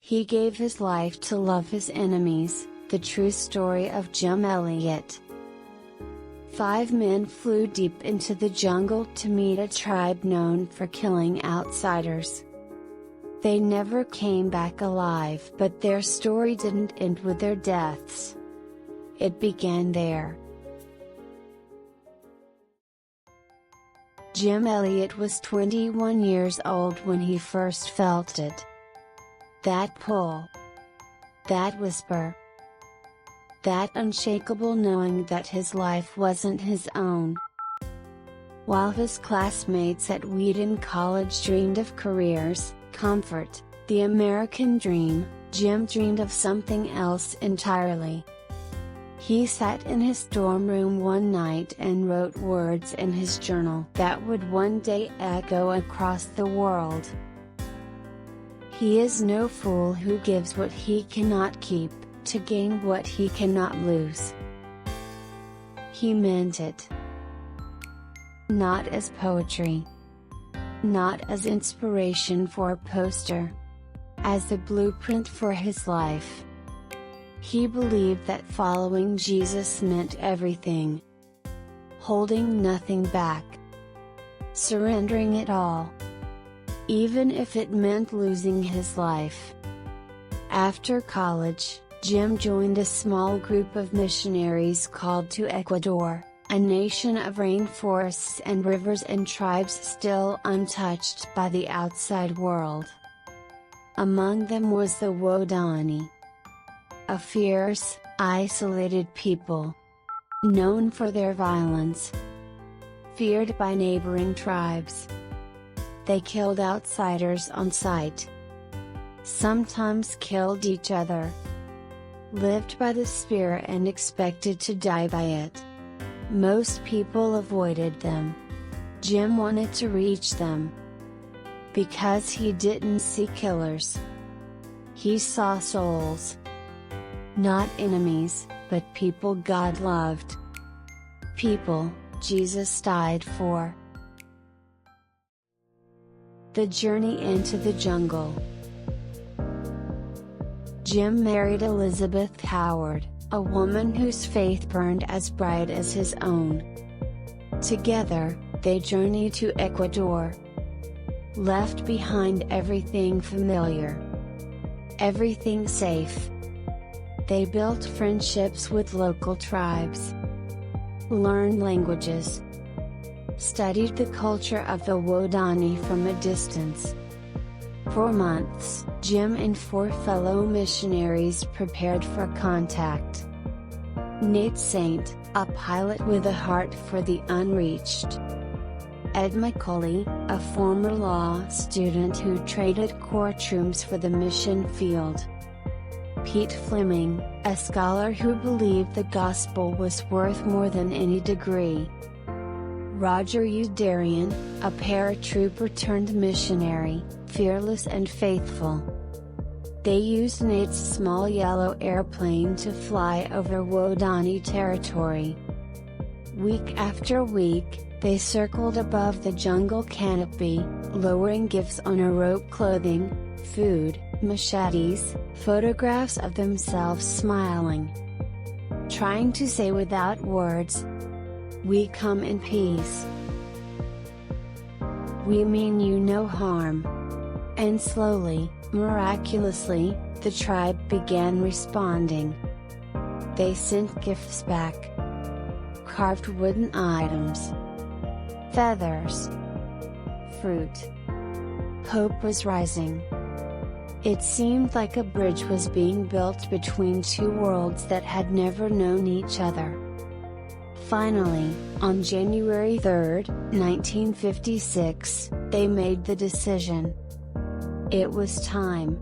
He gave his life to love his enemies, the true story of Jim Elliot. 5 men flew deep into the jungle to meet a tribe known for killing outsiders. They never came back alive, but their story didn't end with their deaths. It began there. Jim Elliot was 21 years old when he first felt it. That pull. That whisper. That unshakable knowing that his life wasn't his own. While his classmates at Wheaton College dreamed of careers, comfort, the American dream, Jim dreamed of something else entirely. He sat in his dorm room one night and wrote words in his journal that would one day echo across the world. He is no fool who gives what he cannot keep, to gain what he cannot lose. He meant it. Not as poetry. Not as inspiration for a poster. As the blueprint for his life. He believed that following Jesus meant everything. Holding nothing back. Surrendering it all. Even if it meant losing his life. After college, Jim joined a small group of missionaries called to Ecuador, a nation of rainforests and rivers and tribes still untouched by the outside world. Among them was the Waodani. A fierce, isolated people. Known for their violence. Feared by neighboring tribes. They killed outsiders on sight. Sometimes killed each other. Lived by the spear and expected to die by it. Most people avoided them. Jim wanted to reach them. Because he didn't see killers. He saw souls. Not enemies, but people God loved. People Jesus died for. The journey into the jungle. Jim married Elisabeth Howard, a woman whose faith burned as bright as his own. Together, they journeyed to Ecuador. Left behind everything familiar. Everything safe. They built friendships with local tribes. Learned languages. Studied the culture of the Waodani from a distance. For months, Jim and 4 fellow missionaries prepared for contact. Nate Saint, a pilot with a heart for the unreached. Ed McCauley, a former law student who traded courtrooms for the mission field. Pete Fleming, a scholar who believed the gospel was worth more than any degree. Roger Udarian, a paratrooper turned missionary, fearless and faithful. They used Nate's small yellow airplane to fly over Waodani territory. Week after week, they circled above the jungle canopy, lowering gifts on a rope, clothing, food, machetes, photographs of themselves smiling. Trying to say without words, "We come in peace. We mean you no harm." And slowly, miraculously, the tribe began responding. They sent gifts back. Carved wooden items. Feathers. Fruit. Hope was rising. It seemed like a bridge was being built between 2 worlds that had never known each other. Finally, on January 3, 1956, they made the decision. It was time.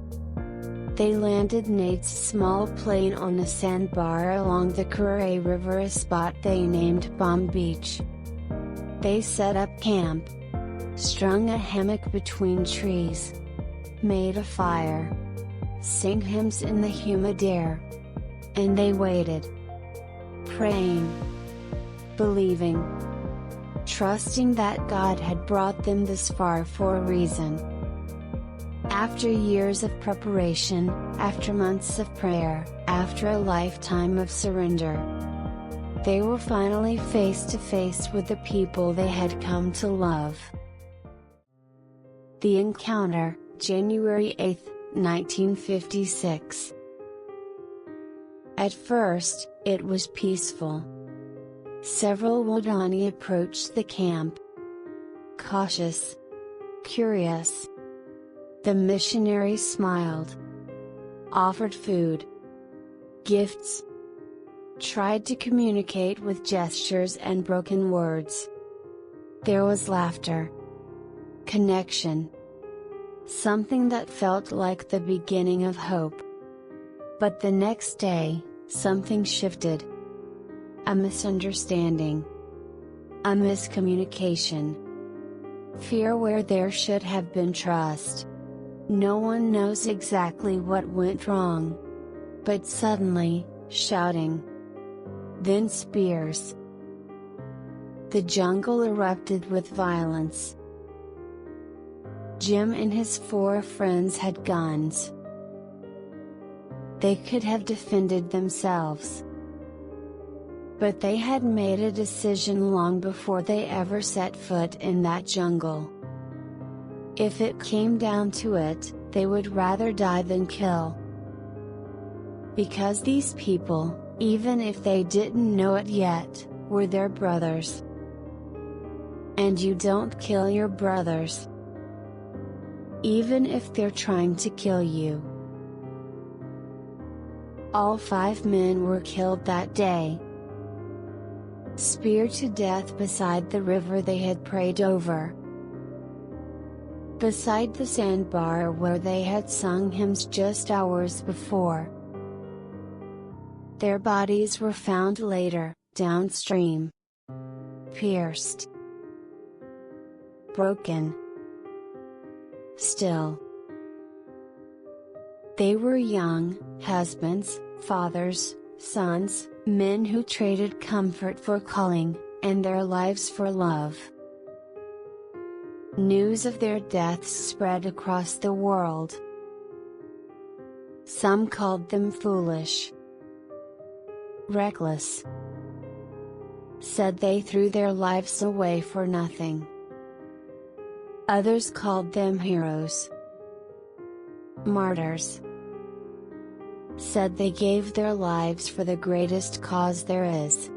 They landed Nate's small plane on a sandbar along the Corrie River, a spot they named Bomb Beach. They set up camp. Strung a hammock between trees. Made a fire. Sang hymns in the humid air. And they waited. Praying. Believing. Trusting that God had brought them this far for a reason. After years of preparation, after months of prayer, after a lifetime of surrender, they were finally face to face with the people they had come to love. The encounter, January 8, 1956. At first, it was peaceful. Several Waodani approached the camp. Cautious. Curious. The missionary smiled. Offered food. Gifts. Tried to communicate with gestures and broken words. There was laughter. Connection. Something that felt like the beginning of hope. But the next day, something shifted. A misunderstanding. A miscommunication. Fear where there should have been trust. No one knows exactly what went wrong. But suddenly, shouting. Then spears. The jungle erupted with violence. Jim and his 4 friends had guns. They could have defended themselves. But they had made a decision long before they ever set foot in that jungle. If it came down to it, they would rather die than kill. Because these people, even if they didn't know it yet, were their brothers. And you don't kill your brothers, even if they're trying to kill you. All 5 men were killed that day. Speared to death beside the river they had prayed over. Beside the sandbar where they had sung hymns just hours before. Their bodies were found later, downstream. Pierced. Broken. Still. They were young, husbands, fathers, sons, men who traded comfort for calling, and their lives for love. News of their deaths spread across the world. Some called them foolish. Reckless. Said they threw their lives away for nothing. Others called them heroes. Martyrs. Said they gave their lives for the greatest cause there is.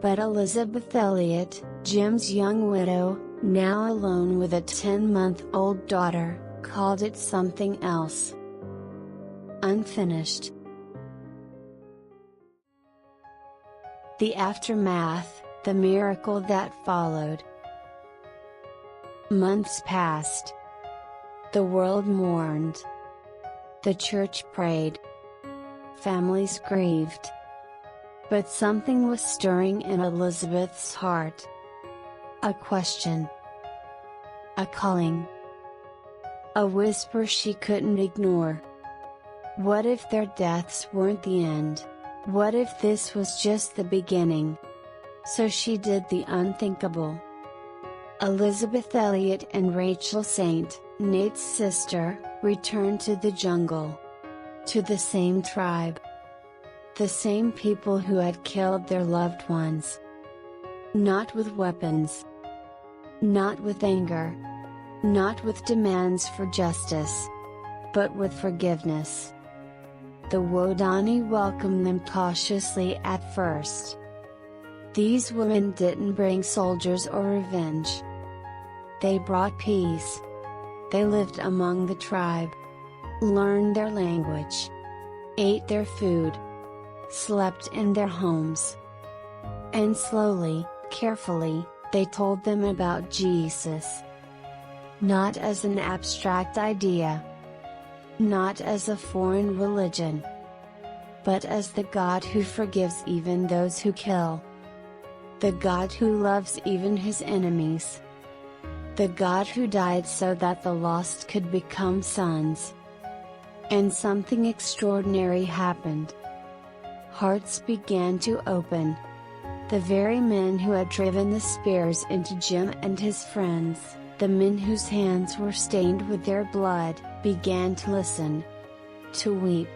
But Elisabeth Elliot, Jim's young widow, now alone with a 10-month-old daughter, called it something else. Unfinished. The aftermath, the miracle that followed. Months passed. The world mourned. The church prayed. Families grieved. But something was stirring in Elisabeth's heart. A question. A calling. A whisper she couldn't ignore. What if their deaths weren't the end? What if this was just the beginning? So she did the unthinkable. Elisabeth Elliot and Rachel Saint, Nate's sister, returned to the jungle. To the same tribe. The same people who had killed their loved ones. Not with weapons. Not with anger. Not with demands for justice. But with forgiveness. The Waodani welcomed them cautiously at first. These women didn't bring soldiers or revenge. They brought peace. They lived among the tribe. Learned their language. Ate their food. Slept in their homes. And slowly, carefully, they told them about Jesus. Not as an abstract idea. Not as a foreign religion. But as the God who forgives even those who kill. The God who loves even his enemies. The God who died so that the lost could become sons. And something extraordinary happened. Hearts began to open. The very men who had driven the spears into Jim and his friends, the men whose hands were stained with their blood, began to listen, to weep,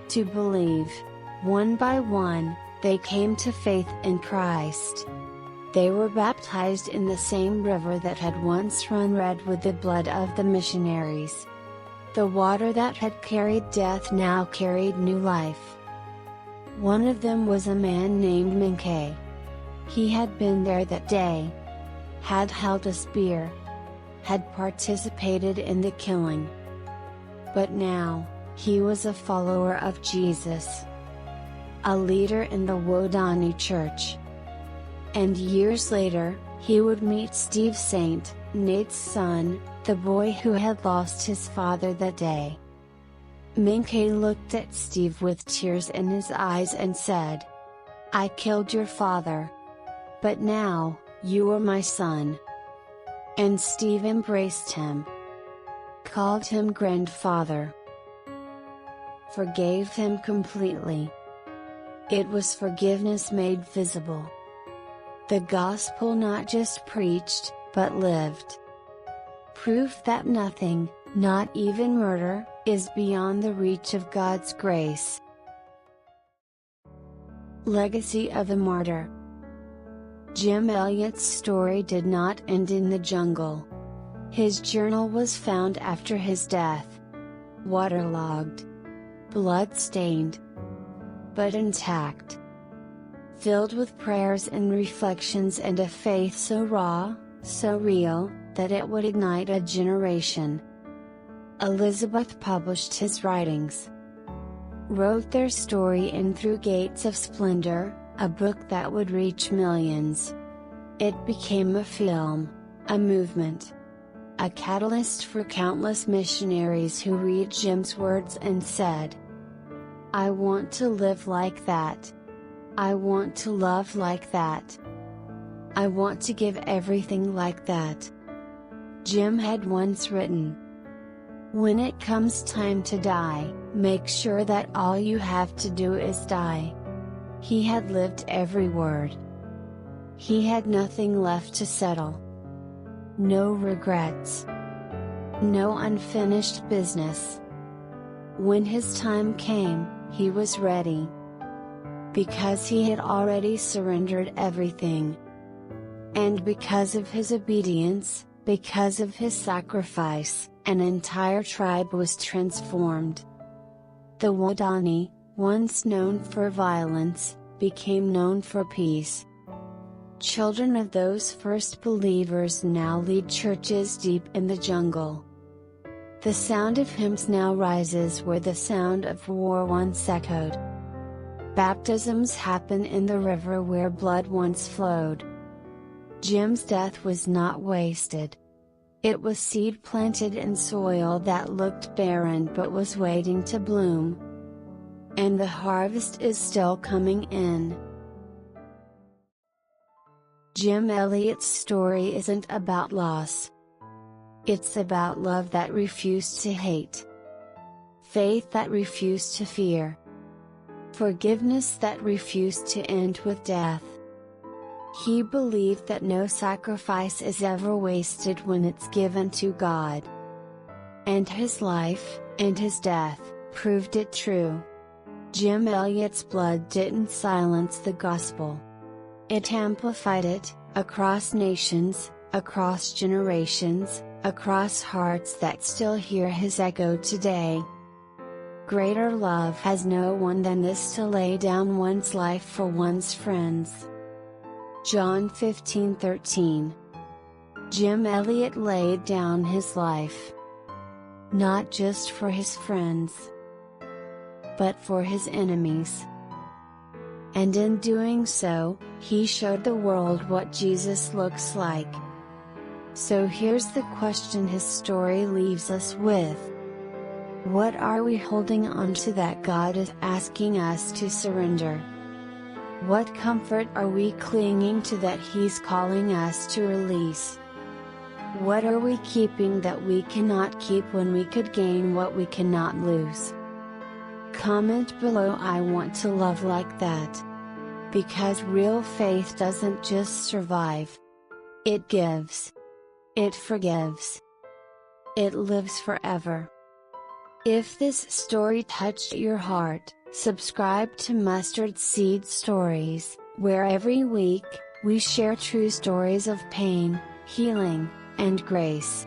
to believe. One by one, they came to faith in Christ. They were baptized in the same river that had once run red with the blood of the missionaries. The water that had carried death now carried new life. One of them was a man named Minke. He had been there that day, had held a spear, had participated in the killing. But now, he was a follower of Jesus, a leader in the Waodani church. And years later, he would meet Steve Saint, Nate's son, the boy who had lost his father that day. Minke looked at Steve with tears in his eyes and said, "I killed your father. But now, you are my son." And Steve embraced him, called him grandfather, forgave him completely. It was forgiveness made visible. The gospel not just preached, but lived. Proof that nothing, not even murder, is beyond the reach of God's grace. Legacy of a Martyr. Jim Elliot's story did not end in the jungle. His journal was found after his death. Waterlogged, blood-stained, but intact. Filled with prayers and reflections and a faith so raw, so real, that it would ignite a generation. Elisabeth published his writings, wrote their story in Through Gates of Splendor, a book that would reach millions. It became a film, a movement, a catalyst for countless missionaries who read Jim's words and said, "I want to live like that. I want to love like that. I want to give everything like that." Jim had once written, "When it comes time to die, make sure that all you have to do is die." He had lived every word. He had nothing left to settle. No regrets. No unfinished business. When his time came, he was ready. Because he had already surrendered everything. And because of his obedience, because of his sacrifice, an entire tribe was transformed. The Waodani, once known for violence, became known for peace. Children of those first believers now lead churches deep in the jungle. The sound of hymns now rises where the sound of war once echoed. Baptisms happen in the river where blood once flowed. Jim's death was not wasted. It was seed planted in soil that looked barren but was waiting to bloom. And the harvest is still coming in. Jim Elliot's story isn't about loss. It's about love that refused to hate. Faith that refused to fear. Forgiveness that refused to end with death. He believed that no sacrifice is ever wasted when it's given to God. And his life, and his death, proved it true. Jim Elliot's blood didn't silence the gospel. It amplified it, across nations, across generations, across hearts that still hear his echo today. Greater love has no one than this, to lay down one's life for one's friends. John 15:13. Jim Elliot laid down his life. Not just for his friends, but for his enemies. And in doing so, he showed the world what Jesus looks like. So here's the question his story leaves us with. What are we holding on to that God is asking us to surrender? What comfort are we clinging to that He's calling us to release? What are we keeping that we cannot keep when we could gain what we cannot lose? Comment below, I want to love like that. Because real faith doesn't just survive. It gives. It forgives. It lives forever. If this story touched your heart, subscribe to Mustard Seed Stories, where every week, we share true stories of pain, healing, and grace.